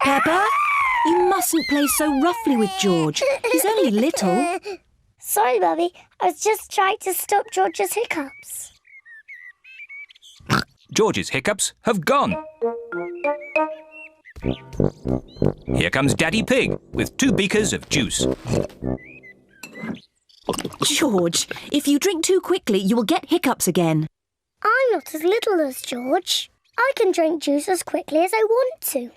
Peppa, you mustn't play so roughly with George. He's only little. Sorry, Mummy. I was just trying to stop George's hiccups. George's hiccups have gone. Here comes Daddy Pig with 2 beakers of juice. George, if you drink too quickly, you will get hiccups again. I'm not as little as George. I can drink juice as quickly as I want to.